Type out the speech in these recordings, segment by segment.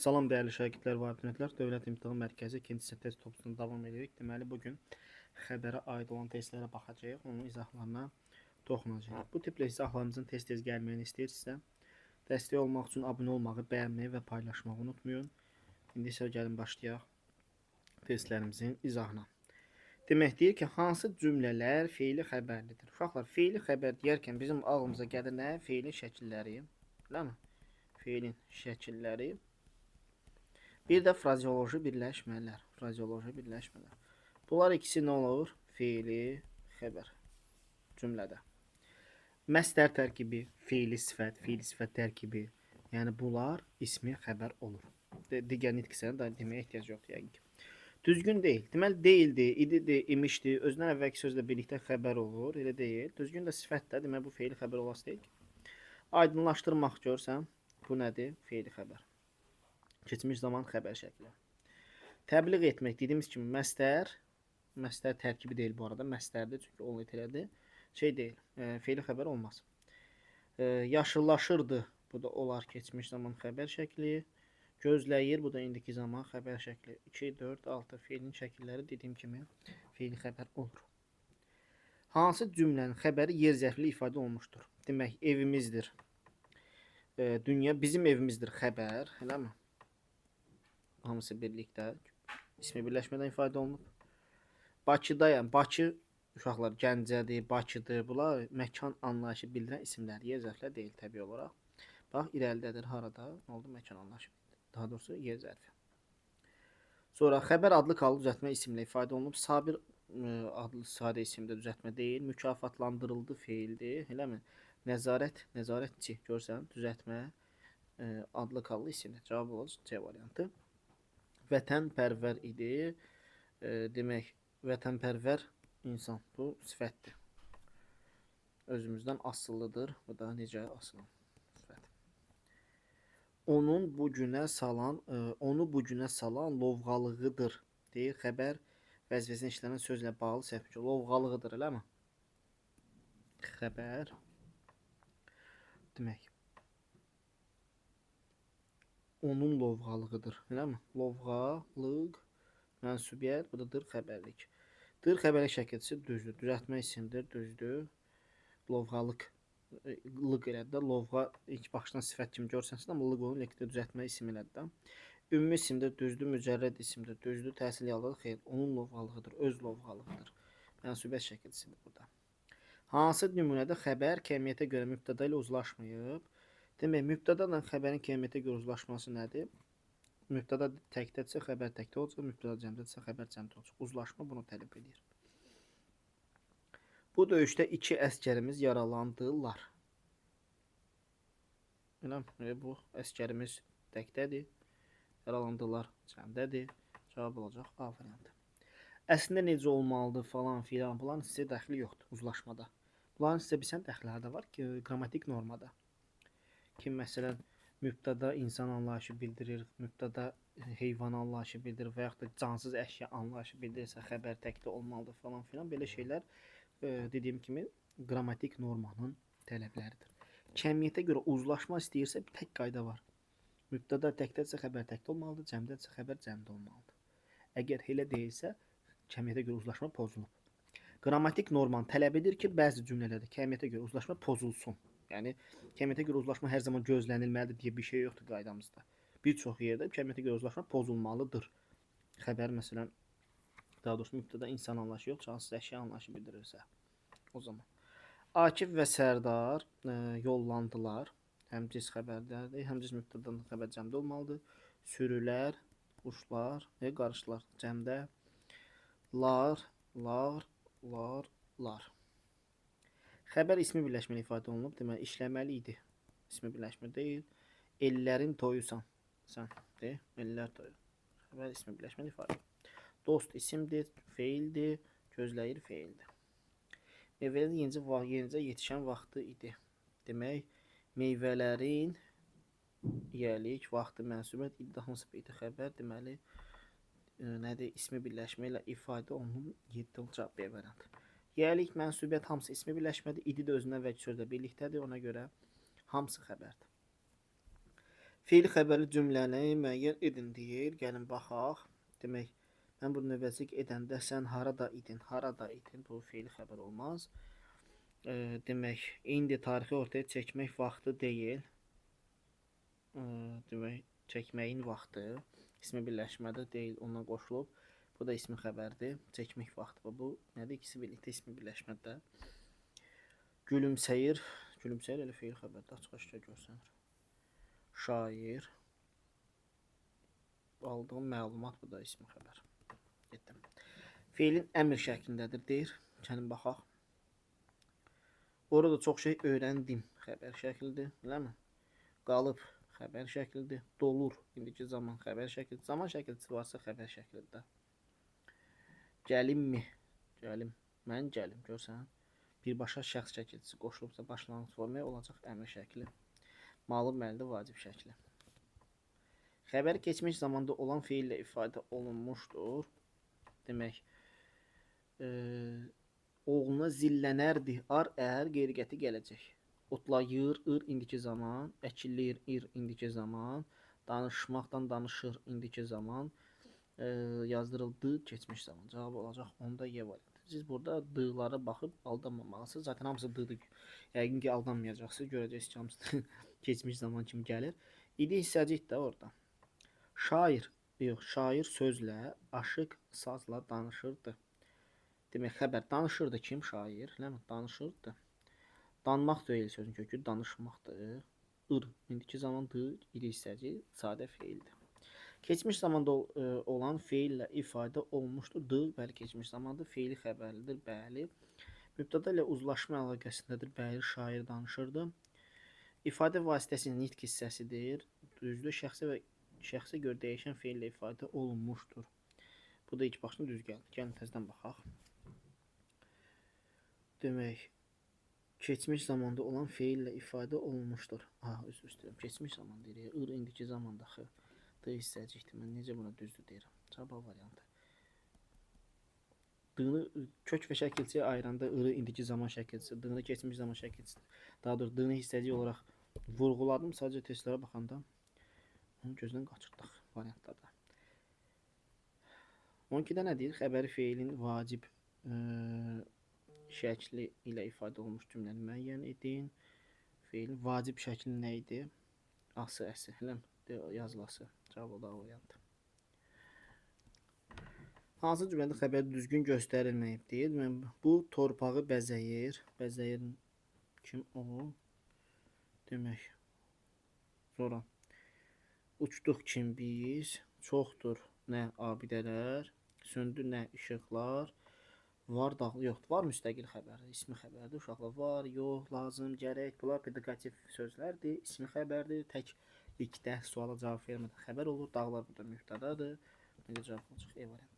Salam dəyərli şagirdlər və abituriyentlər. Dövlət İmtahan Mərkəzi 2-ci sinif test toplusunu davam edirik. Deməli, bugün xəbərə aid olan testlərə baxacağıq. Onun izahlarına toxunacağıq. Bu tiplə izahlarımızın tez-tez gəlməyini istəyirsinizsə, dəstək olmaq üçün abunə olmağı, bəyənməyi və paylaşmağı unutmayın. İndi isə gəlin başlayaq testlərimizin izahına. Demək deyir ki, hansı cümlələr feili xəbərlidir? Uşaqlar, feili xəbər deyərkən bizim ağlımıza gəlir nə? Feilin şəkilləri, eləmi? Feilin şəkilləri. Bir də frazeoloji birləşmələr. Bunlar ikisi nə olur? Feili xəbər cümlədə. Məsdər tərkibi, feili sifət tərkibi. Yəni bunlar ismi xəbər olur. Digər nitqisəni də deməyə ehtiyac yoxdur yəqin ki. Düzgün deyil. Deməli deyildi, ididir, imişdi. Özündən əvvəlki sözlə birlikdə xəbər olur. Elə deyil. Düzgün də sifət də. Deməli bu feili xəbər olası deyil ki. Aydınlaşdırmaq görsən, bu nədir? Feili xəbər. Keçmiş zaman xəbər şəkli. Təbliğ etmək dediyimiz kimi məsdər tərkibi deyil bu arada, məsdərdir çünki onu etələdi. Şey deyil, feili xəbər olmaz. Yaşıllaşırdı, bu da olar keçmiş zaman xəbər şəkli. Gözləyir, bu da indiki zaman xəbər şəkli. 2, 4, 6 feilin şəkilləri dediyim kimi feili xəbər olur. Hansı cümlənin xəbəri yer zərfli ifadə olmuşdur? Demək, evimizdir. Dünya bizim evimizdir xəbər, eləmi? Hamısı birlikdə ismi birləşmədən ifadə olunub. Bakıdayam. Bakı uşaqlar Gəncədir, Bakıdır. Bunlar məkan anlayışı bildirən isimlər. Yer zərflər deyil təbii olaraq. Bax, irəlidədir harada? Nə oldu? Məkan anlayışı. Daha doğrusu yer zərfi. Sonra xəbər adlı kalı düzəltmə isimlə ifadə olunub. Sabir adlı sadə isimdə düzəltmə deyil. Mükafatlandırıldı feildir. Eləmi? Nəzarətçi görsən düzəltmə adlı kalı isimdir. Cavab olacaq C variantı. Vətənpərvər idi. Demək, vətənpərvər insan. Bu sifətdir. Özümüzdən asılıdır. Bu da necə asılı? Sifət. Onu bu günə salan lovğalığıdır deyir xəbər vəzifəsində işlənən sözlə bağlı səhv. Lovğalığıdır, eləmi? Xəbər. Demək. Onun lovğalığıdır, eləmi? Lovğalıq mənsubiyyət, bu da dır xəbərlik. Dır xəbərlik şəkilçisi düzdür. Düzəltmə isimdir, düzdür. Lovğalıq lıq elədi də. Lovğa ilk başdan sifət kimi görsənsin, amma lıq onun lekdə düzəltmə isim elədi də. Ümumi isimdir, düzdür. Mücərrəd isimdir, düzdür. Təhsil yallığı xeyr. Onun lovğalığıdır, öz lovğalığıdır. Mənsubiyyət şəkilçisidir burada. Hansı nümunədə xəbər kəmiyyətə görə mübtəda ilə uzlaşmayıb? Demək, mübtəda ilə xəbərin kəmiyyətə görə uzlaşması nədir? Mübtəda təkdədirsə, xəbər təkdə olacaq. Mübtəda cəmdədirsə, xəbər cəmdə olacaq. Uzlaşma bunu tələb edir. Bu döyüşdə 2 əskərimiz yaralandılar. Bu əskərimiz təkdədir. Yaralandılar cəmdədir. Cavab olacaq A variantı. Əslində necə olmalıdır falan filan. Bunların sizə dəxli yoxdur uzlaşmada. Bunların sizə bilsən dəxliləri də var ki, qrammatik normada. Kim məsələn mübtəda insan anlayışı bildirir, mübtəda heyvan anlayışı bildirir və yaxud da cansız əşya anlayışı bildirirsə xəbər təkdə olmalıdır falan filan. Belə şeylər dediyim kimi qrammatik normanın tələbləridir. Kəmiyyətə görə uzlaşma istəyirsə bir tək qayda var. Mübtəda təkdədirsə xəbər təkdə olmalıdır, cəmdədirsə xəbər cəmdə olmalıdır. Əgər elə deyilsə, kəmiyyətə görə uzlaşma pozulub. Qrammatik normanı tələb edir ki, bəzi cümlələrdə kəmiyyətə görə uzlaşma pozulsun. Yəni kəmiyyətə görə uzlaşma hər zaman gözlənilməlidir deyə bir şey yoxdur qaydamızda. Bir çox yerdə kəmiyyətə görə uzlaşma pozulmalıdır. Xəbər məsələn, daha doğrusu mübtəda insan anlayışı yox, cansız əşya anlayışı bildirirsə. O zaman Akif və Sərdar yollandılar. Həm cins xəbərlərdir, həm cins mübtədadan xəbər cəmdə olmalıdır. Sürülər, quşlar, qarışlar cəmdə. Lar. Xəbər ismi birləşməli ifadə olunub. Deməli, işləməli idi. İsmi birləşmə deyil. Ellərin toyusan. Sən de, ellər toyu. Xəbər ismi birləşməli ifadə. Dost isimdir, feildir, gözləyir feildir. Meyvələrin yenicə yetişən vaxtı idi. Demək, meyvələrin yiyəlik vaxtı mənsubiyyət iddia hansı idi xəbər. Deməli, nədir? İsmi birləşmə ilə ifadə olunub 7 cavab B variantı. Yiyəlik, mənsubiyyət hamısı ismi birləşmədir. İdi də özündən əvvəlki sözlə birlikdədir. Ona görə hamısı xəbərdir. Fe'li xəbərli cümləni müəyyən edin deyir. Gəlin baxaq. Demək, mən bunu növbəcik edəndə sən harada idin? Harada idin? Bu fe'li xəbər olmaz. Demək, indi tarixi ortaya çəkmək vaxtı deyil. Demək, çəkməyin vaxtı. İsmi birləşmədə deyil, ondan qoşulub. Bu da ismi xəbərdir. Çəkmək vaxtı bu. Nədir? İkisi birlikdə ismi birləşmədə. Gülümsəyir. Gülümsəyir elə fe'li xəbərdə açıq-aşkar görsənir. Şair. Aldığım məlumat bu da ismi xəbər. Getdim. Fe'lin əmr şəklindədir deyir. Gəlin baxaq. Orada çox şey öyrəndim. Xəbər şəklidir, eləmi? Qalıb xəbər şəklidir. Dolur indiki zaman xəbər şəklidir. Zaman şəklisi varsa xəbər şəklidir. Gəlimmi? Gəlim. Mən gəlim. Görsən? Birbaşa şəxs şəkilçisi qoşulubsa başlanğıc formaya olacaq əmr şəkli. Malı məlidə vacib şəkli. Xəbər keçmiş zamanda olan feillə ifadə olunmuşdur. Demək, oğluna zillənərdi ar əgər qeyri-qəti gələcək. Otlayır, indiki zaman, əkillir, indiki zaman, danışmaqdan danışır, indiki zaman, yazdırıldı, keçmiş zaman. Cavab olacaq onda Y variantı. Siz burada d-lara baxıb aldanmamalısınız. Zaten hamısı d-dır. Yəqin ki, aldanmayacaqsınız. Görəcəksiniz ki, hamısı keçmiş zaman kimi gəlir. İdi hissəcik də orada. Şair, yox, şair sözlə, aşıq sazla danışırdı. Demək, xəbər danışırdı kim? Şair, eləmi? Danışırdı. Danmaq deyil sözün kökü, danışmaqdır. İndiki zamandır, iri hissəcik, sadə feildir. Keçmiş zamanda olan feillə ifadə olunmuşdur. Bəli, keçmiş zamanda feili xəbərlidir. Bəli. Mübtəda ilə uzlaşma əlaqəsindədir. Bəli, şair danışırdı. İfadə vasitəsinin nitq hissəsidir. Düzdür. Şəxsə görə dəyişən feillə ifadə olunmuşdur. Bu da ilk başda düz gəldi. Gəlin təzədən baxaq. Demək, keçmiş zamanda olan feillə ifadə olunmuşdur. Üzr istəyirəm. Keçmiş zaman deyirik. İndiki zamandakı d hissəcikdir. Mən necə buna düzdür deyirəm. Cavab variantı. D-ni kök və şəkilçiyə ayıranda indiki zaman şəkilçisi, d-ni keçmiş zaman şəkilçisi. Daha doğrusu d-ni hissəcik olaraq vurğuladım. Sadəcə testlərə baxanda onu gözdən qaçırdıq variantlarda. 12-də nə deyir? Xəbəri feilin vacib şəkli ilə ifadə olunmuş cümləni müəyyən edin. Feilin vacib şəkli nə idi? Ası, əsi, yazılası. Cavab olaraq variantı. Hansı cümlədə xəbər düzgün göstərilməyib deyil? Bu torpağı bəzəyir. Bəzəyir kim o? Demək. Sonra uçduq kim biz? Çoxdur nə abidələr? Söndü nə işıqlar? Var dağlı, yox, var müstəqil xəbər, ismi xəbərdir. Uşaqlar var, yox, lazım, gərək. Bunlar predikativ sözlərdir. İsmi xəbərdir. Təklikdə suala cavab vermədən xəbər olur. Dağlar burada mübtədadır. Necə cavab olacaq? E variantı.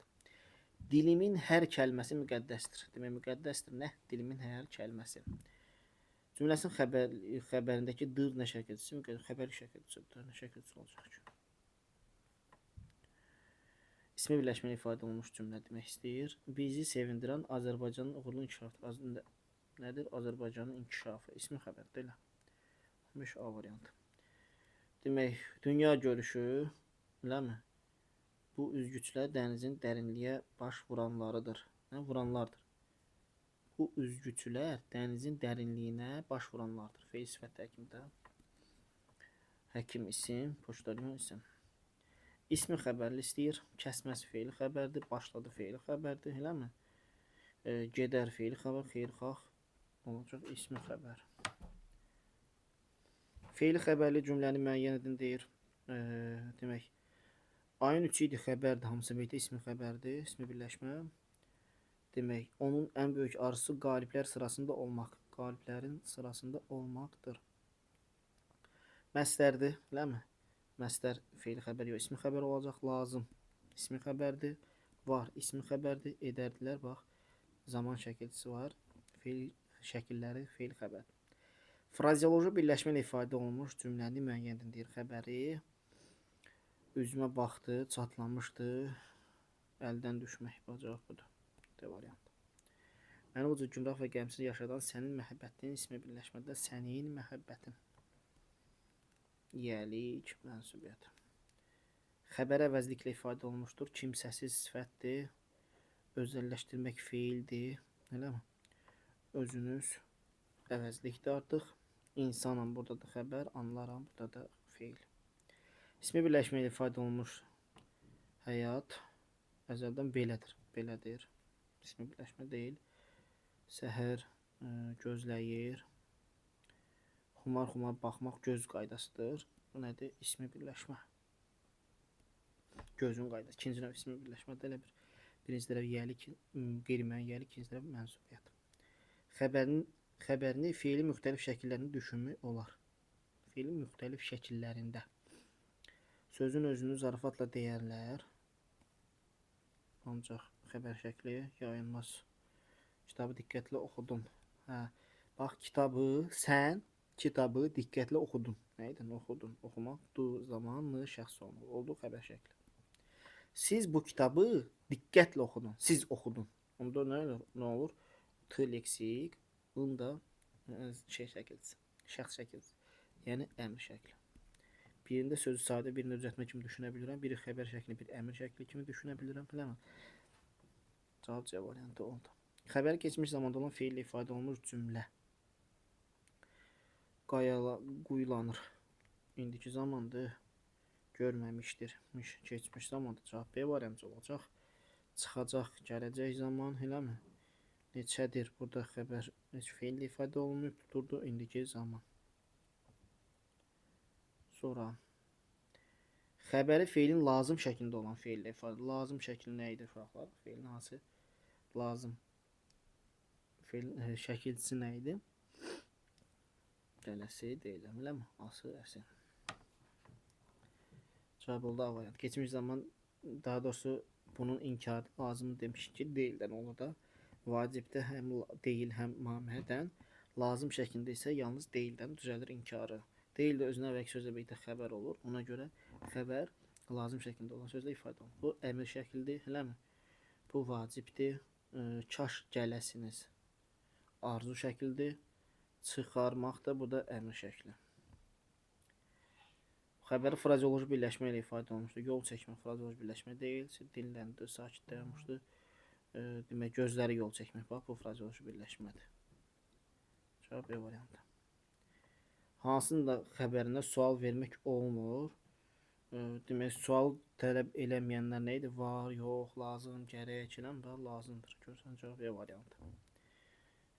Dilimin hər kəlməsi müqəddəsdir. Demək, müqəddəsdir nə? Dilimin hər kəlməsi. Cümləsinin xəbərindəki dır nə şəkilçisi? Xəbər şəkilçisidir. Nə şəkilçisi olacaq ki? İsmi birləşməli ifadə olunmuş cümlə demək istəyir. Bizi sevindirən Azərbaycanın uğurlu inkişafı. Nədir? Azərbaycanın inkişafı. İsmi xəbərdir elə. 15A variantı. Demək, dünya görüşü, eləmi? Bu üzgüçlər dənizin dərinliyə baş vuranlarıdır. Nə? Vuranlardır. Bu üzgüçlər dənizin dərinliyinə baş vuranlardır. Feil sifət həkimdə. Həkim isim, poçtalyon isim. İsmi xəbərli istəyir. Kəsməsi feili xəbərdir. Başladı feili xəbərdir. Eləmi? Gedər feili xəbər. Xeyirxah olacaq. İsmi xəbər. Feili xəbərli cümləni müəyyən edin deyir. Demək, ayın 3 idi xəbərdir. Hamısı beyti ismi xəbərdir. İsmi birləşmə. Demək, onun ən böyük arzusu qaliblər sırasında olmaq. Qaliblərin sırasında olmaqdır. Məstərdir. Eləmi? Məstər feil xəbər yox, ismi xəbər olacaq. Lazım, ismi xəbərdir. Var, ismi xəbərdir. Edərdilər, bax. Zaman şəkilçisi var. Feil şəkilləri feil xəbər. Frazeoloji birləşmə ilə ifadə olunmuş cümləni müəyyən edin deyir. Xəbəri üzümə baxdı, çatlamışdı. Əldən düşmək. Cavab budur. D variantı. Məni bu cür gümrah və qəmsiz yaşadan sənin məhəbbətin ismi birləşmədə sənin məhəbbətin. Yiyəlik mənsubiyyət. Xəbər əvəzliklə ifadə olunmuşdur. Kimsəsiz sifətdir. Özəlləşdirmək feildir. Eləmi? Özünüz əvəzlikdir artıq. İnsanam burada da xəbər, anlaram burada da feil. İsmi birləşmə ilə ifadə olunmuş həyat əzəldən belədir. Belədir. İsmi birləşmə deyil. Səhər gözləyir. Xumar baxmaq göz qaydasıdır. Bu nədir? İsmi birləşmə. Gözün qaydası. İkinci növ ismi birləşmə də elə bir. Birinci tərəf yiyəlik, qeyri-müəyyən yiyəlik, ikinci tərəf mənsubiyyət. Xəbərini feili müxtəlif şəkillərində düşünmək olar. Feili müxtəlif şəkillərində. Sözün özünü zarafatla deyərlər. Ancaq xəbər şəkli yayılmaz. Kitabı diqqətlə oxudum. Hə, bax sən kitabı diqqətlə oxudun. Nə idi? Oxudun. Oxumaq du zamanlı şəxs olmalı. Oldu xəbər şəkli. Siz bu kitabı diqqətlə oxudun. Siz oxudun. Onda nə olur? T leksik, bunda şəkildir. Şəxs şəkildir. Yəni əmr şəkli. Birində sözü sadə, birində düzəltmə kimi düşünə bilirəm. Biri xəbər şəkli, bir əmr şəkli kimi düşünə bilirəm. Biləməm. Cavab C variantı oldu. Xəbər keçmiş zamanda olan feillə ifadə olunmuş cümlə. Quyulanır. İndiki zamandır. Görməmişdir. Keçmiş zamanda cavab B variantı olacaq. Çıxacaq, gələcək zaman, eləmi? Neçədir? Burada xəbər feillə ifadə olunub, durdu indiki zaman. Sonra xəbəri feilin lazım şəklində olan feillə ifadə. Lazım şəkli nə idi uşaqlar? Feilin hansı? Lazım. Feilin şəkilçisi nə idi? Gələsi deyiləm, eləmi? Ası, əsi. Cavab oldu A variant. Keçmiş zaman, daha doğrusu bunun inkarı lazım demişik ki, deyildən olur da. Vacibdə həm deyil, həm mamədən. Lazım şəklində isə yalnız deyildən düzəlir inkarı. Deyil də özünə əvvəlki sözlə birlikdə xəbər olur. Ona görə xəbər lazım şəklində olan sözlə ifadə olunur. Bu əmr şəklidir, eləmi? Bu vacibdir. Kaş gələsiniz. Arzu şəklidir. Çıxarmaq da bu da əmr şəkli. Xəbəri frazeoloji birləşmə ilə ifadə olunmuşdur. Yol çəkmə frazeoloji birləşmə deyil. Dinləndi, sakit dayanmışdı. Demək, gözləri yol çəkmək. Bax, bu frazeoloji birləşmədir. Cavab B variantı. Hansının da xəbərində sual vermək olmur. Demək, sual tələb eləməyənlər nə idi? Var, yox, lazım, gərək, və lazımdır. Görsən, cavab B variantı.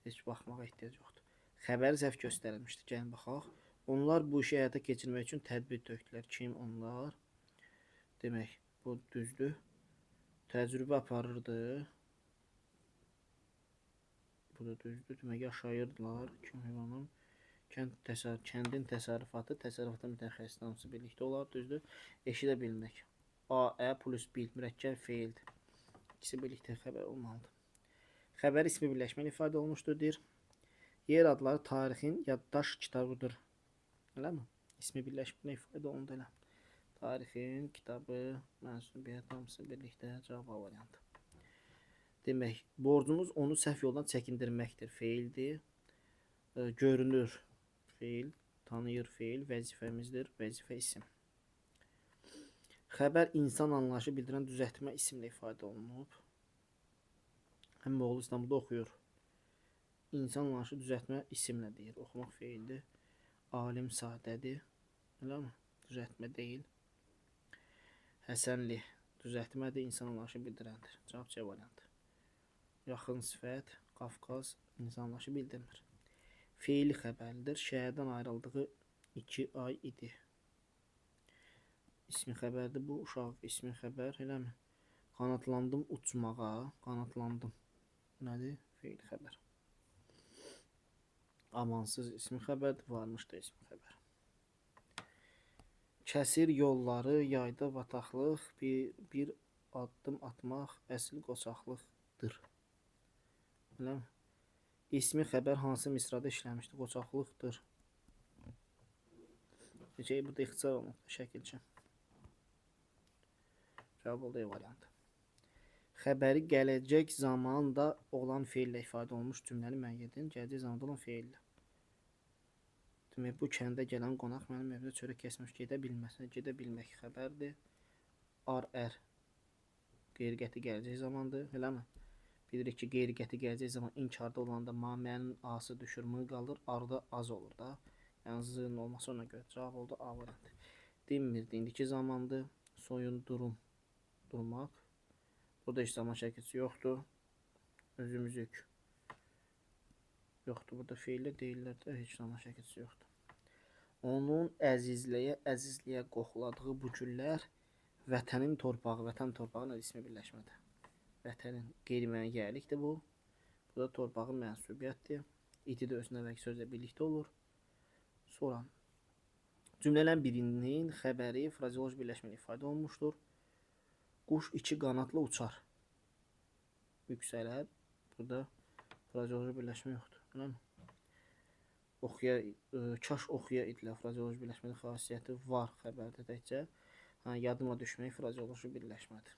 Heç baxmağa ehtiyac yoxdur. Xəbəri səhv göstərilmişdir. Gəlin baxaq. Onlar bu işi həyata keçirmək üçün tədbir tökdülər. Kim onlar? Demək, bu düzdür. Təcrübə aparırdı. Bu da düzdür. Demək, yaşayırdılar. Kim heyvanın? Kəndin təsərrüfatı, təsərrüfatın mütəxəssis hamısı birlikdə olar. Düzdür. Eşidə bilmək. A, ə plus bil. Mürəkkəb feildir. İkisi birlikdə xəbər olmalıdır. Xəbər ismi birləşmə ilə ifadə olunmuşdur. Yer adları tarixin yaddaş kitabıdır. Eləmi? İsmi birləşmə ifadə olundu elə. Tarixin kitabı, mənsubiyyət hamısı birlikdə cavab A variantı. Demək, borcumuz onu səhv yoldan çəkindirməkdir. Feildir. Görünür feil, tanıyır feil, vəzifəmizdir. Vəzifə isim. Xəbər insan anlayışı bildirən düzəltmə isimlə ifadə olunub. Həmin oğlu İstanbulda oxuyur. İnsan anlayışı düzəltmə isimlə deyir. Oxumaq feildir. Alim sadədir. Eləmi? Düzəltmə deyil. Həsənli düzəltmədir. İnsan anlayışı bildirəndir. Cavab C variantı. Yaxın sifət, Qafqaz insan anlayışı bildirmir. Feili xəbərlidir. Şəhərdən ayrıldığı 2 ay idi. İsmi xəbərdir bu. Uşaq ismi xəbər. Eləmi? Qanatlandım uçmağa. Qanatlandım. Nədir? Feili xəbər. Amansız ismi xəbərdir, varmış da ismi xəbər. Kəsir yolları, yayda bataqlıq, bir addım atmaq, əsl qoçaqlıqdır. Biləm? İsmi xəbər hansı misrada işləmişdir? Qoçaqlıqdır. Burada ixtisar olmaq, şəkilçi. Cavab oldu E variantı. Xəbəri gələcək zamanda olan feillə ifadə olmuş cümləni müəyyən edin. Gələcək zamanda olan feillə. Demək bu kəndə gələn qonaq mənim evdə çörək kəsmiş gedə bilməsin. Gedə bilmək xəbərdir. Ar qeyri-qəti gələcək zamandır, eləmi? Bilirik ki, qeyri-qəti gələcək zaman inkarda olanda mənin ası düşür, mı qalır, arda az olur da. Yəni zın olması ona görə cavab oldu A variantı. Dinmirdi, indiki zamandır. Durmaq. Burada heç zaman şəkilçisi yoxdur. Özümüzük. Yoxdur, burada feillər deyirlər də, heç zaman şəkilçisi yoxdur. Onun əzizliyə qoxuladığı bu güllər vətənin torpağı, vətən torpağı nə ismi birləşmədir. Vətənin qeyri-müəyyən yerlikdir bu. Bu da torpağın mənsubiyyətdir. İti də özünə və sözlə birlikdə olur. Sonra cümlələrin birinin xəbəri frazeoloji birləşməli ifadə olunmuşdur. Quş iki qanadlı uçar. Yüksələr. Burada frazeoloji birləşmə yoxdur. Kaş oxuya idilər. Frazeoloji birləşmənin xasiyyəti var xəbərdə təkcə. Yadıma düşmək frazeoloji birləşmədir.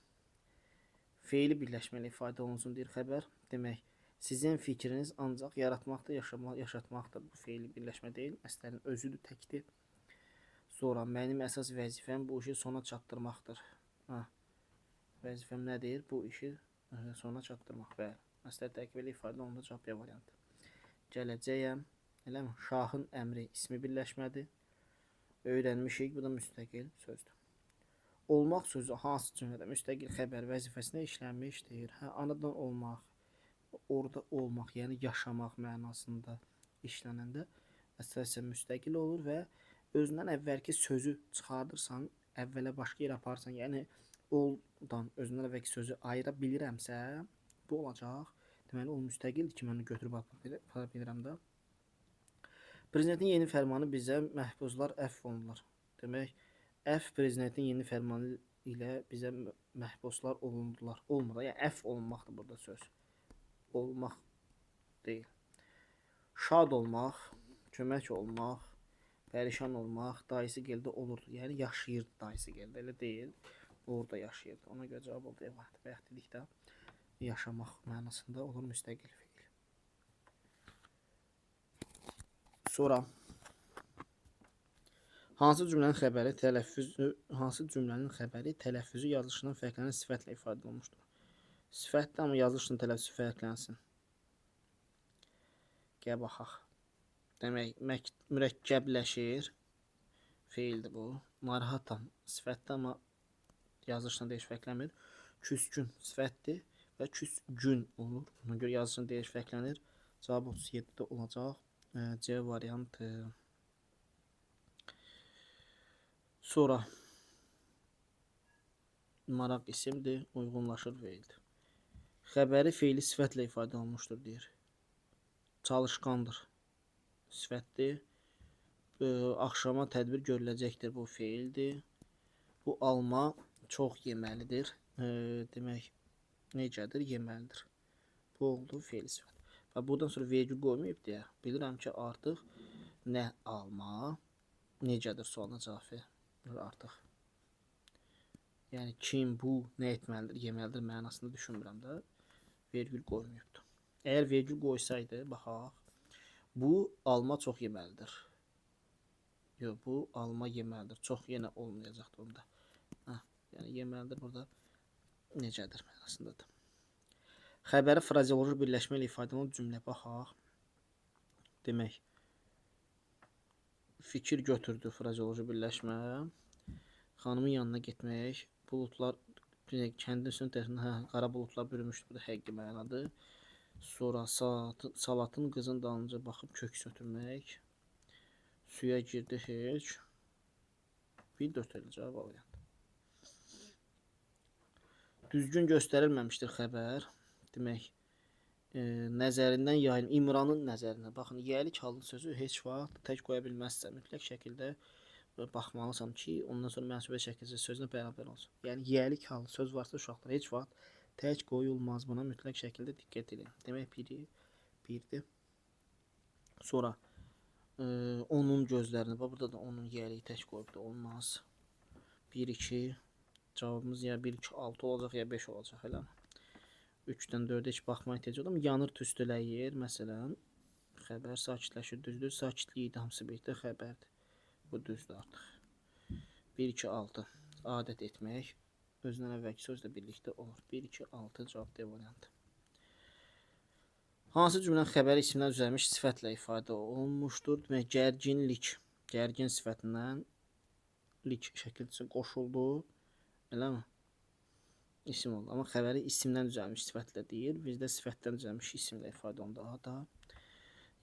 Feili birləşməli ifadə olunsun deyir xəbər. Demək, sizin fikriniz ancaq yaratmaqdır, yaşatmaqdır. Bu feili birləşmə deyil. Məsələnin özüdür, təkdir. Sonra mənim əsas vəzifəm bu işi sona çatdırmaqdır. Vəzifəm nədir? Bu işi sona çatdırmaq. Bəli. Məsələ təkvili ifadə olunduğu cavab B variantı. Gələcəyəm. Eləmi? Şahın əmri ismi birləşmədir. Öyrənmişik. Bu da müstəqil sözdür. Olmaq sözü hansı cümlədə müstəqil xəbər vəzifəsində işlənmişdir? Anadan olmaq, orada olmaq, yəni yaşamaq mənasında işlənəndə əsasən müstəqil olur və özündən əvvəlki sözü çıxardırsan, əvvələ başqa yer aparsan, yəni oldan özündən əvvəlki sözü ayıra bilirəmsə, bu olacaq. Deməli, o müstəqildir ki, mən götürüb apara bilirəm də. Prezidentin yeni fərmanı bizə məhbuslar əfv olunurlar. Demək, əfv prezidentin yeni fərmanı ilə bizə məhbuslar olundular. Olmur. Yəni əfv olunmaqdır burada söz. Olmaq deyil. Şad olmaq, kömək olmaq, pərişan olmaq, dayısı gəldə olurdu. Yəni yaşayırdı dayısı gəldə, elə deyil. Orada yaşayırdı. Ona görə cavab oldu. Bayaq dedikdə yaşamaq mənasında olur müstəqil feil. Sonra hansı cümlənin tələffüzü yazılışından fərqlənən sifətlə ifadə olunmuşdur? Sifətlə amma yazılışının tələffüzü fərqlənsin. Gəl baxaq. Demək, mürəkkəbləşir. Feildir bu. Narahatam sifətdə amma yazılışından deyiş fərqlənmir. Küskün sifətdir və küsgün olur. Ona görə yazılışından deyiş fərqlənir. Cavab 37-də olacaq. C variantı. Sonra maraq isimdir, uyğunlaşır feildir. Xəbəri feili sifətlə ifadə olunmuşdur deyir. Çalışqandır. Sifətdir. Axşama tədbir görüləcəkdir. Bu feildir. Bu alma çox yeməlidir. Demək, necədir? Yeməlidir. Bu oldu feili sifət. Və buradan sonra vergül qoymayıb deyə bilirəm ki, artıq nə alma, necədir sualına cavab verir artıq. Yəni kim, bu, nə etməlidir, yeməlidir mənasında düşünmürəm də. Vergül qoymayıbdır. Əgər vergül qoysaydı, baxaq, bu alma çox yeməlidir. Yox, bu alma yeməlidir. Çox yenə olmayacaqdır onda. Yəni yeməlidir burada necədir mənasındadır. Xəbəri frazeoloji birləşmə ilə ifadə olunan cümlə baxaq. Demək, fikir götürdü frazeoloji birləşmə. Xanımın yanına getmək, buludlar kəndin üstünün tərəfindən qara buludlar bürümüşdür. Bu da həqiqi mənadır. Sonra salatın qızın dalınca baxıb kök sötürmək. Suya girdi heç. Bir dörd elə cavab alıyam. Düzgün göstərilməmişdir xəbər. Demək, nəzərindən yayılmış, İmranın nəzərinə. Baxın, yiyəlik halının sözü heç vaxt tək qoya bilməzsə, mütləq şəkildə baxmalısam ki, ondan sonra mənsubiyyət şəkildə sözünə bərabər olsun. Yəni, yiyəlik halı söz varsa uşaqlar heç vaxt tək qoyulmaz. Buna mütləq şəkildə diqqət edin. Demək, birdir. Sonra, onun gözlərini, burada da onun yiyəliyi tək qoyubdur, olmaz. 1-2, cavabımız ya 1-2, 6 olacaq, ya 5 olacaq, elə mi? 3-dən 4-ə heç baxma ehtiyac olur. Yanır, tüstüləyir, məsələn, xəbər, sakitləşir, düzdür. Sakitlik idi, hamısı birlikdə xəbərdir. Bu düzdür artıq. 1, 2, 6. Adət etmək. Özündən əvvəlki sözlə birlikdə olur. 1, 2, 6 cavab D variantı. Hansı cümlənin xəbəri ismindən düzəlmiş sifətlə ifadə olunmuşdur? Demək, gərginlik. Gərgin sifətindən lik şəkilçisi qoşuldu. Eləmi? İsim oldu. Amma xəbəri isimdən düzəlmiş sifətlə deyil. Bizdə sifətdən düzəlmiş isimlə ifadə olundu. A-da.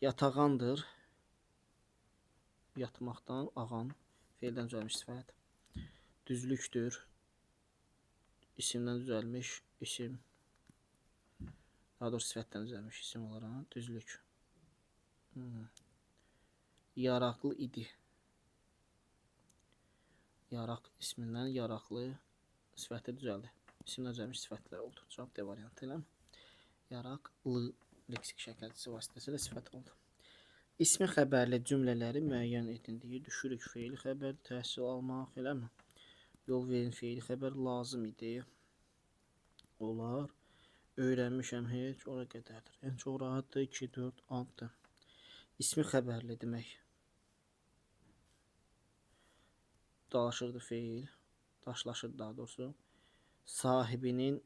Yatağandır. Yatmaqdan, ağan. Feildən düzəlmiş sifət. Düzlükdür. İsimdən düzəlmiş isim. Daha doğrusu sifətdən düzəlmiş isim olaraq. Düzlük. Yaraqlı idi. Yaraq ismindən yaraqlı sifəti düzəldi. İsimdən düzəlmiş sifətlər oldu. Cavab D variantı ilə. Yaraqlı leksik şəkilçisi vasitəsilə sifət oldu. İsmi xəbərli cümlələri müəyyən edin deyir. Düşürük feili xəbər, təhsil almaq, eləmi? Yol verin feili xəbər lazım idi. Olar. Öyrənmişəm heç, ora qədərdir. Ən çox rahatdır, 2, 4, 6. İsmi xəbərli demək. Dalaşırdı feil. Daşlaşırdı daha doğrusu. Sahibinin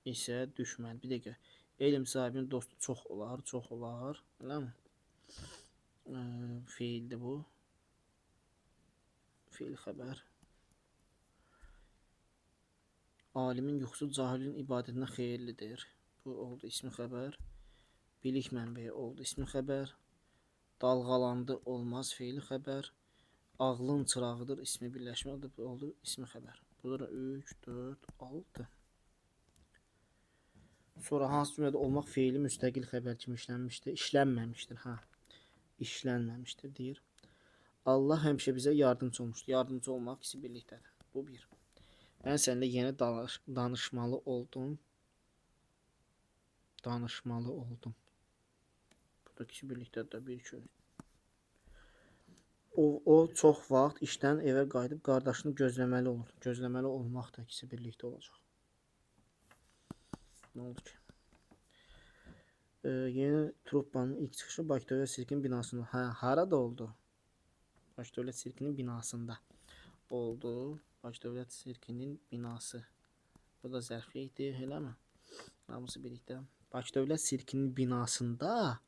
isə düşmən. Bir dəqiqə. Elm sahibinin dostu çox olar, çox olar. Eləmi? Feildir bu. Feil xəbər. Alimin yuxusu cahilin ibadətinə xeyirlidir. Bu oldu ismi xəbər. Bilik mənbəyi oldu ismi xəbər. Dalğalandı olmaz feili xəbər. Ağlın çırağıdır ismi birləşmə oldu ismi xəbər. Burada 3, 4, 6. Sonra hansı cümlədə olmaq feili müstəqil xəbər kimi işlənmişdir? İşlənməmişdir. İşlənməmişdir deyir. Allah həmişə bizə yardımcı olmuşdur. Yardımcı olmaq ikisi birlikdədir. Bu bir. Mən səninlə yenə danışmalı oldum. Danışmalı oldum. Burada ikisi birlikdədir. 1, 2, 3. O çox vaxt işdən evə qayıdıb qardaşını gözləməli olur. Gözləməli olmaq da ikisi birlikdə olacaq. Nə oldu ki? Yeni truppanın ilk çıxışı Bakı Dövlət Sirkinin binasında. Harada oldu? Bakı Dövlət Sirkinin binasında oldu. Bakı Dövlət Sirkinin binası. Bu da zərflikdir, eləmi? Hamısı birlikdə. Bakı Dövlət Sirkinin binasında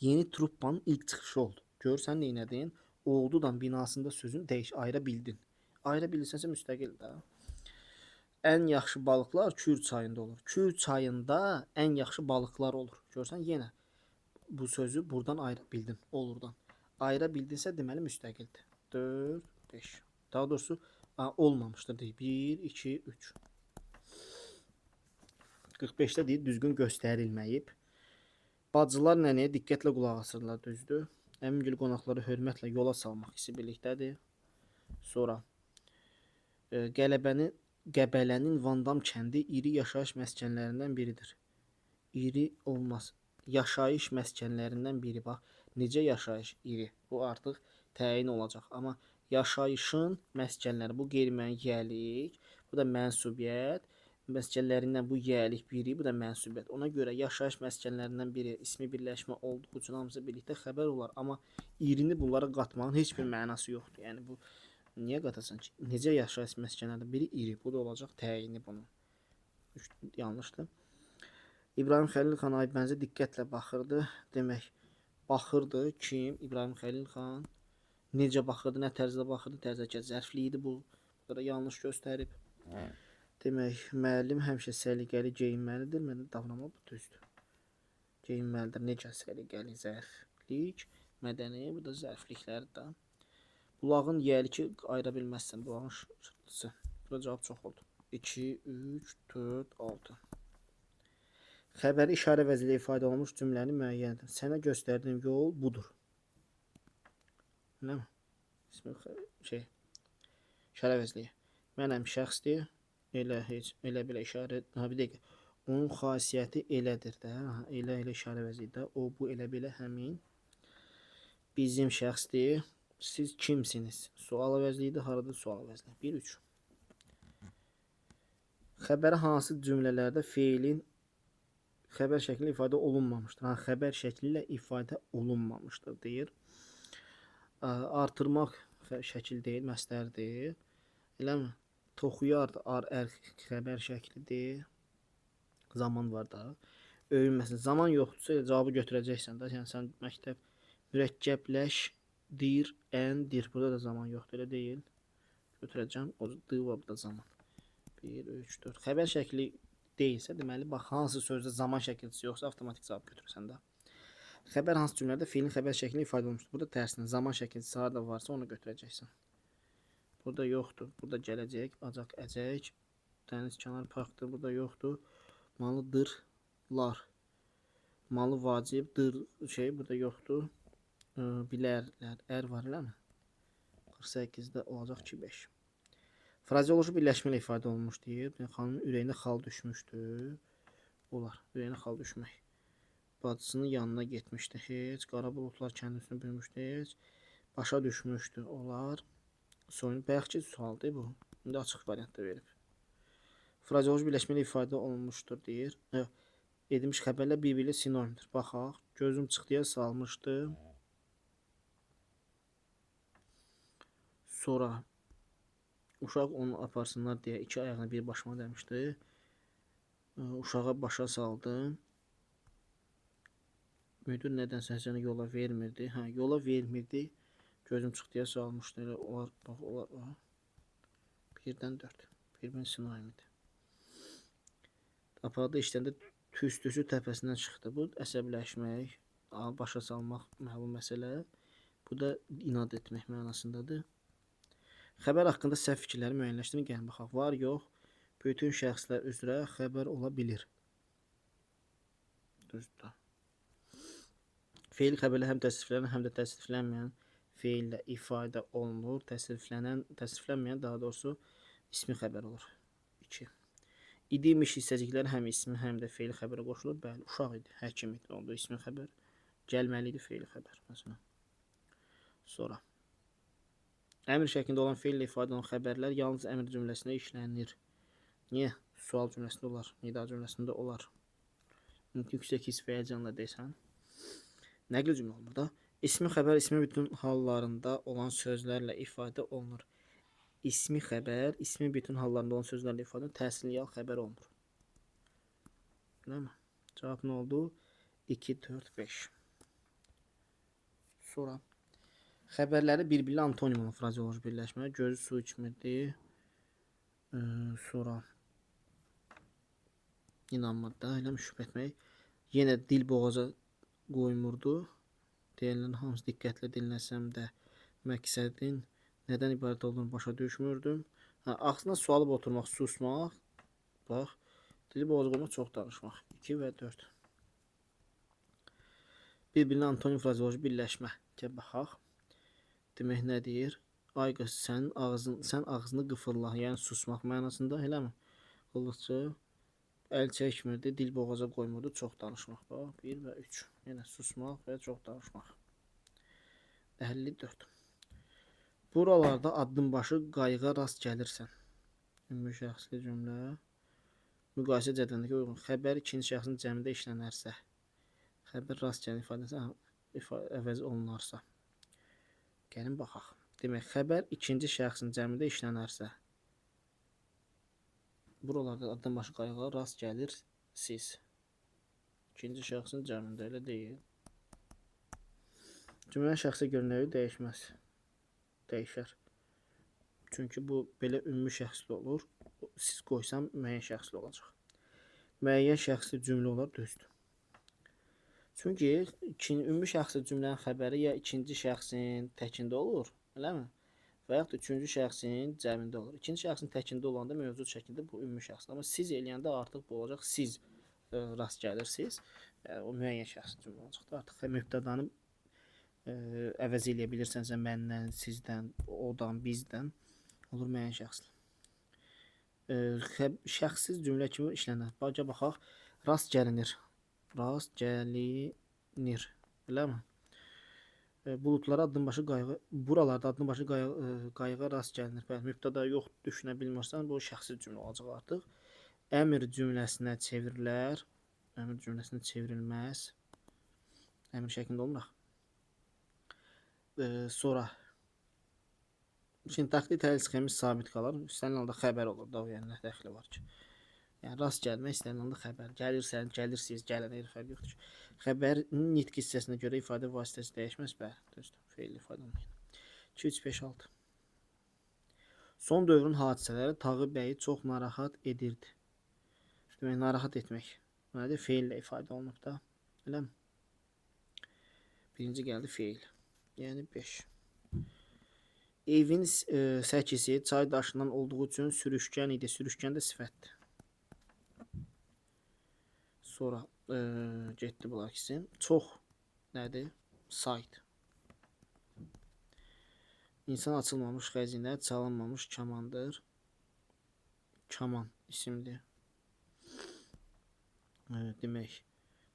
yeni truppanın ilk çıxışı oldu. Görsən neynədin? Oldudan binasında sözün ayıra bildin. Ayıra bilsənsə müstəqil də. Ən yaxşı balıqlar Kür çayında olur. Kür çayında ən yaxşı balıqlar olur. Görsən yenə bu sözü buradan ayıra bildin. Olurdan. Ayıra bildinsə deməli müstəqildir. 4, 5. Daha doğrusu olmamışdır deyir. 1, 2, 3. 45-də deyir düzgün göstərilməyib. Bacılar nənəyə diqqətlə qulaq asırlar, düzdür. Əmingil qonaqları hörmətlə yola salmaq ikisi birlikdədir. Sonra Qəbələnin Vandam kəndi iri yaşayış məskənlərindən biridir. İri olmaz. Yaşayış məskənlərindən biri. Bax, necə yaşayış iri? Bu artıq təyin olacaq. Amma yaşayışın məskənləri, bu qeyri-mənqiyəlik, bu da mənsubiyyət. Məskənlərindən bu yəlik biri, bu da mənsubiyyət. Ona görə yaşayış məskənlərindən biri ismi birləşmə olduğu üçün hamısı birlikdə xəbər olar. Amma irini bunlara qatmağın heç bir mənası yoxdur. Yəni bu niyə qatasan ki? Necə yaşayış məskənlərdən biri iri, bu da olacaq təyini bunun. Yanlışdır. İbrahim Xəlil xan Aybənizə diqqətlə baxırdı. Demək, baxırdı kim? İbrahim Xəlil xan necə baxırdı, nə tərzdə baxırdı? Tərzə zərfli idi bu. Burada yanlış göstərib. Demək, müəllim həmişə səliqəli geyinməlidir. Məndə davranma bu düzdür. Geyinməlidir. Necə səliqəli zərflik, mədəni, bu da zərfliklərdir də. Bulağın yəliki ayıra bilməzsən. Bulağın şırtısı. Burada cavab çox oldu. 2, 3, 4, 6. Xəbəri işarə vəzili ifadə olunmuş cümləni müəyyən edin. Sənə göstərdiyim yol budur. Nə mi? İşarə vəzili. Mənəm şəxsdir. Elə heç, elə belə işarə, bir dəqiqə. Onun xasiyyəti elədir də. Elə işarə vəzilidir. O, bu, elə belə həmin. Bizim şəxsdir. Siz kimsiniz? Sual vəzliyidir. Harada sual vəzli? 1, 3. Xəbəri hansı cümlələrdə feilin xəbər şəkli ifadə olunmamışdır. Ha, xəbər şəkli ilə ifadə olunmamışdır deyir. Artırmaq şəkil deyil, məstərdir. Eləmi? Toxuyar xəbər şəklidir. Zaman var da. Öyünməsin. Zaman yoxdursa cavabı götürəcəksən də. Yəni sən məktəb mürəkkəbləşdir, dir. Burada da zaman yoxdur, elə deyil. Götürəcəm. O d var da zaman. 1 3 4. Xəbər şəkli deyilsə, deməli bax hansı sözdə zaman şəkilçisi yoxsa avtomatik cavab götürürsən də. Xəbər hansı cümlədə fiilin xəbər şəkli ifadə olunmuşdur. Burada tərsinə zaman şəkilçisi harda varsa onu götürəcəksən. Burada yoxdur. Burada gələcək, acaq, əcək. Dəniz kənar parkdır. Burada yoxdur. Malıdırlar. Malı vacibdir. Burada yoxdur. Bilərlər. Var eləmi? 48-də olacaq ki 5. Frazeoloji birləşmə ilə ifadə olunmuş deyir. Xanımın ürəyində xal düşmüşdü. Olar. Ürəyinə xal düşmək. Bacısının yanına getmişdi. Heç. Qara buludlar kəndisini bürmüşdü. Heç. Başa düşmüşdü. Olar. Sonra bayaqki sualdır bu. İndi açıq variantda verib. Frazeoloji birləşmə ilə ifadə olunmuşdur deyir. Edilmiş xəbərlər bir-biriyle sinonimdir. Baxaq. Gözüm çıxdıya salmışdı. Sonra uşaq onu aparsınlar deyə iki ayağını bir başıma demişdi. Uşağa başa saldım. Müdür nədənsə səni yola vermirdi. Hə, yola vermirdi. Gözüm çıxdıya salmışdı. Elə olar, bax, olar. 1-dən 4. Bir-birinin sinonimidir. Apardı işləndə tüstüsü təpəsindən çıxdı. Bu əsəbləşmək, başa salmaq məlum məsələ. Bu da inad etmək mənasındadır. Xəbər haqqında səhv fikirləri müəyyənləşdirin. Gəlin baxaq. Var, yox. Bütün şəxslər üzrə xəbər ola bilir. Düzdür. Feil xəbərlə həm təsriflənən, həm də təsriflənməyən feillə ifadə olunur. Təsriflənməyən daha doğrusu ismi xəbər olur. 2. İdimiş hissəciklər həm ismi, həm də feil xəbərə qoşulur. Bəli, uşaq idi, həkim idi. Oldu ismi xəbər. Gəlməli idi feil xəbər. Məsələn. Sonra. Əmr şəklində olan feillə ifadə olunan xəbərlər yalnız əmr cümləsində işlənir. Niyə? Sual cümləsində olar, nida cümləsində olar. Yüksək his və həyəcanla desən. Nəqli cümlə olmur da. İsmi xəbər ismi bütün hallarında olan sözlərlə ifadə olunur. İsmi xəbər ismi bütün hallarında olan sözlərlə ifadə olunur. Təsirli xəbər olmur. Eləmi? Cavab nə oldu? 2, 4, 5. Sonra. Xəbərləri bir-birlə antonim olan frazeoloji birləşmə. Gözü su içmirdi. Sonra inanmadı. Eləmi şübhə etmək. Yenə dil boğaza qoymurdu. Deyilən hamısı diqqətlə dinləsəm də məqsədin nədən ibarət olduğunu başa düşmürdüm. Ağzına su alıb oturmaq, susmaq. Bax, dili boğaza qoymaq, çox danışmaq. 2 və 4. Bir-birinə antonim frazeoloji birləşmə. Gəl baxaq. Demək nə deyir? Ay qız, sən ağzını qıfırla, yəni susmaq mənasında, eləmi? Qulluqçu əl çəkmirdi, dil boğaza qoymurdu, çox danışmaq. Bax, 1 və 3. Yenə susmaq və çox danışmaq. 54. Buralarda addımbaşı qayığa rast gəlirsən. Ümumi şəxsli cümlə. Müqayisə cədvəlindəki uyğun. Xəbər ikinci şəxsin cəmində işlənərsə. Xəbər rast gələn ifadəsi əvəz olunarsa. Gəlin baxaq. Demək, xəbər ikinci şəxsin cəmində işlənərsə. Buralarda addımbaşı qayığa rast gəlirsiz. İkinci şəxsin cəmində, elə deyil. Cümlənin şəxsə görünəyi dəyişməz. Dəyişər. Çünki bu belə ümumi şəxsli olur. Siz qoysam müəyyən şəxsli olacaq. Müəyyən şəxsli cümlə olar, düzdür. Çünki ümumi şəxsli cümlənin xəbəri ya ikinci şəxsin təkində olur, eləmi? Və yaxud da üçüncü şəxsin cəmində olur. İkinci şəxsin təkində olanda mövcud şəkildə bu ümumi şəxsdir. Amma siz eləyəndə artıq bu olacaq, siz rast gəlirsiniz. O müəyyən şəxsli cümlə olacaqdır. Artıq mübtədanı əvəz eləyə bilirsənsə məndən, sizdən, odan, bizdən olur müəyyən şəxsli. Şəxssiz cümlə kimi işlənər. Baxa baxaq, rast gəlinir. Rast gəlinir. Eləmi? Buludlara addımbaşı qayığı, buralarda addımbaşı qayığa rast gəlinir. Bəli, mübtəda yox düşünə bilmirsən, bu şəxsi cümlə olacaq artıq. Əmr cümləsinə çevirilər. Əmr cümləsində çevrilməz. Əmr şəklində olmur. Sonra sintaktik təhlil sxemi sabit qalar. İstənilən halda xəbər olur da, yəni nə dəxli var ki? Yəni rast gəlmək istənilən halda xəbər. Gəlirsən, gəlirsiniz, gələnə fərq yoxdur ki. Xəbərin nitq hissəsinə görə ifadə vasitəsi dəyişməz. Bəli, düzdür. Fe'l ifadə olmayın. 2 3 5 6. Son dövrün hadisələri Tağı bəyi çox narahat edirdi. Demək, narahat etmək. Nədir? Fe'llə ifadə olunub da. Eləmi? Birinci gəldi fe'l. Yəni 5. Evin səkisi çay daşından olduğu üçün sürüşkən idi. Sürüşkən də sifətdir. Sonra getdi bunlar ikisi. Çox nədir? Sayt. İnsan açılmamış xəzinə, çalınmamış kamandır. Kaman isimdir. Demək,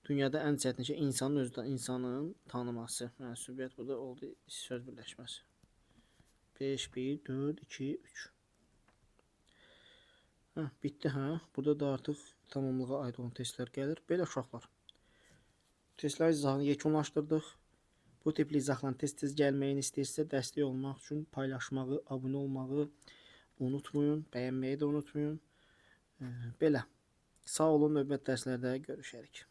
dünyada ən çətin şey insanın özündən insanın tanıması. Yəni subyekt burada oldu söz birləşməsi. 5 1 4 2 3. Bitdi hə. Burada da artıq tamamlığa aid olan testlər gəlir. Belə uşaqlar. Testlər izahını yekunlaşdırdıq. Bu tipli izahların tez-tez gəlməyini istəyirsə, dəstək olmaq üçün paylaşmağı, abunə olmağı unutmayın, bəyənməyi də unutmayın. Belə. Sağ olun, növbəti dərslərdə görüşərik.